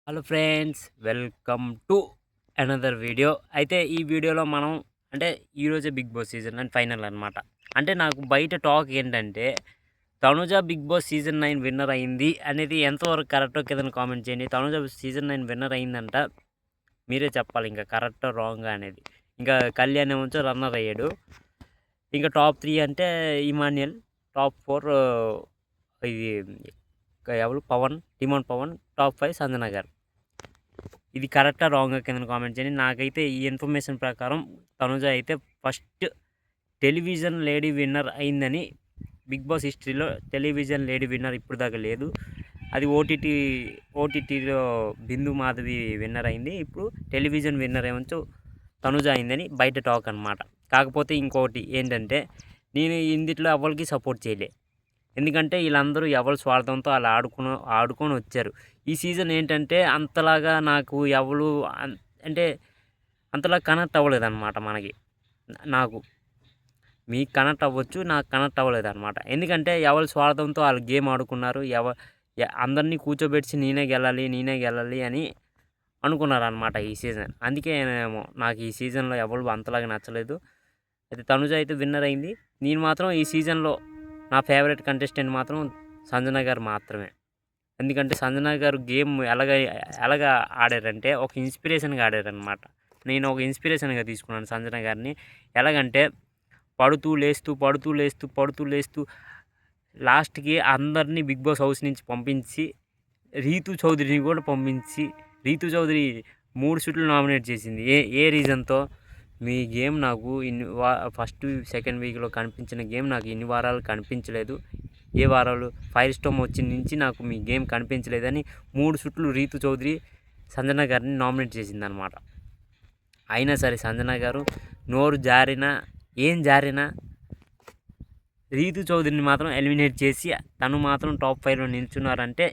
Hello friends, welcome to another video. అయితే ఈ వీడియోలో మనం అంటే ఈరోజే బిగ్ బాస్ సీజన్ 9 ఫైనల్ అనమాట. అంటే నాకు బయట టాక్ ఏంటంటే Tanuja Bigg Boss season 9 winner అయింది అనేది ఎంతవరకు కరెక్టో కింద కామెంట్ చేయండి. తనుజ సీజన్ 9 విన్నర్ అయిందంట, మీరే చెప్పాలి ఇంకా కరెక్టో రాంగా అనేది. ఇంకా కళ్యాణ్ ఏమో రన్నర్ అయ్యాడు. ఇంకా టాప్ 3 అంటే ఇమాన్యుయల్, టాప్ 4 ఇది ఎవరు డిమోన్ పవన్, టాప్ 5 సంజన గారు. ఇది కరెక్టా రాంగా కింద కామెంట్ చేయండి. నాకైతే ఈ ఇన్ఫర్మేషన్ ప్రకారం తనుజ అయితే ఫస్ట్ టెలివిజన్ లేడీ విన్నర్ అయిందని. బిగ్ బాస్ హిస్టరీలో టెలివిజన్ లేడీ విన్నర్ ఇప్పుడు దాకా లేదు. అది ఓటీటీలో బిందు మాధవి విన్నర్ అయింది. ఇప్పుడు టెలివిజన్ విన్నర్ ఏమో తనుజ అయిందని బయట టాక్ అనమాట. కాకపోతే ఇంకోటి ఏంటంటే, నేను ఇందిట్లో ఎవరికి సపోర్ట్ చేయలే. ఎందుకంటే వీళ్ళందరూ ఎవరి స్వార్థంతో అలా ఆడుకొని వచ్చారు. ఈ సీజన్ ఏంటంటే అంతలాగా నాకు ఎవరు అంటే అంతలా కనెక్ట్ అవ్వలేదన్నమాట. నాకు మీకు కనెక్ట్ అవ్వచ్చు, నాకు కనెక్ట్ అవ్వలేదన్నమాట. ఎందుకంటే ఎవరి స్వార్థంతో వాళ్ళు గేమ్ ఆడుకున్నారు. అందరినీ కూర్చోబెట్టి నేనే గెలాలి అని అనుకున్నారనమాట ఈ సీజన్. అందుకే నాకు ఈ సీజన్లో ఎవరు అంతలాగా నచ్చలేదు. అయితే తనుజ అయితే విన్నర్ అయింది. నేను మాత్రం ఈ సీజన్లో నా ఫేవరెట్ కంటెస్టెంట్ మాత్రం సంజన గారు మాత్రమే. ఎందుకంటే సంజన గారు గేమ్ ఎలాగా ఆడారంటే ఒక ఇన్స్పిరేషన్గా ఆడారనమాట. నేను ఒక ఇన్స్పిరేషన్గా తీసుకున్నాను సంజన గారిని. ఎలాగంటే పడుతూ లేస్తూ లాస్ట్కి అందరినీ బిగ్ బాస్ హౌస్ నుంచి పంపించి రీతు చౌదరిని కూడా పంపించి రీతు చౌదరి 3 సీట్లు నామినేట్ చేసింది. ఏ రీజన్తో? మీ గేమ్ నాకు ఫస్ట్ సెకండ్ వీక్లో కనిపించిన గేమ్ నాకు ఇన్ని వారాలు కనిపించలేదు. ఏ వారాలు ఫైర్ స్టోమ్ వచ్చిన నుంచి నాకు మీ గేమ్ కనిపించలేదని 3 సుట్లు రీతు చౌదరి సంజన గారిని నామినేట్ చేసిందనమాట. అయినా సరే సంజన గారు నోరు ఏం జారినా రీతు చౌదరిని మాత్రం ఎలిమినేట్ చేసి తను మాత్రం టాప్ 5లో నిల్చున్నారంటే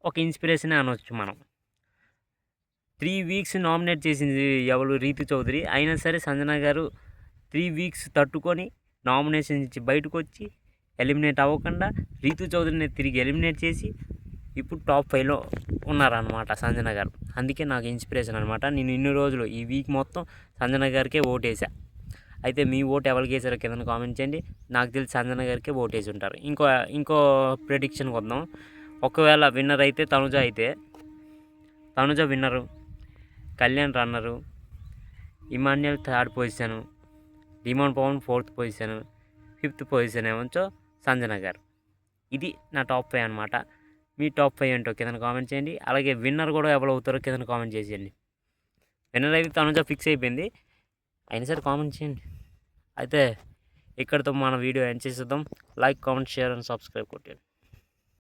ఒక ఇన్స్పిరేషనే అనవచ్చు మనం. 3 వీక్స్ నామినేట్ చేసింది ఎవరు? రీతు చౌదరి. అయినా సరే సంజన గారు 3 వీక్స్ తట్టుకొని నామినేషన్ నుంచి బయటకు వచ్చి ఎలిమినేట్ అవ్వకుండా రీతు చౌదరిని తిరిగి ఎలిమినేట్ చేసి ఇప్పుడు టాప్ 5లో ఉన్నారనమాట సంజన గారు. అందుకే నాకు ఇన్స్పిరేషన్ అనమాట. నేను ఇన్ని రోజులు ఈ వీక్ మొత్తం సంజన గారికే ఓటేసా. అయితే మీ ఓటు ఎవరికి వేసారో కింద కామెంట్ చేయండి. నాకు తెలిసి సంజన గారికే ఓటేసి ఉంటారు. ఇంకో ప్రెడిక్షన్కి వద్దాం. ఒకవేళ విన్నర్ అయితే Tanuja winner, Kalyan runner, Emmanuel 3rd position, Demon Pavan 4th position, 5th position ఏమో సంజన గారు. ఇది నా టాప్ 5 అనమాట. మీ టాప్ 5 ఏంటో కింద కామెంట్ చేయండి. అలాగే విన్నర్ కూడా ఎవరు అవుతారో కింద కామెంట్ చేసేయండి. విన్నర్ అయితే తనుజ ఫిక్స్ అయిపోయింది. అయినా సరే కామెంట్ చేయండి. అయితే ఇక్కడితో మన వీడియో ఎండ్ చేసేద్దాం. Like, comment, share and subscribe కొట్టండి.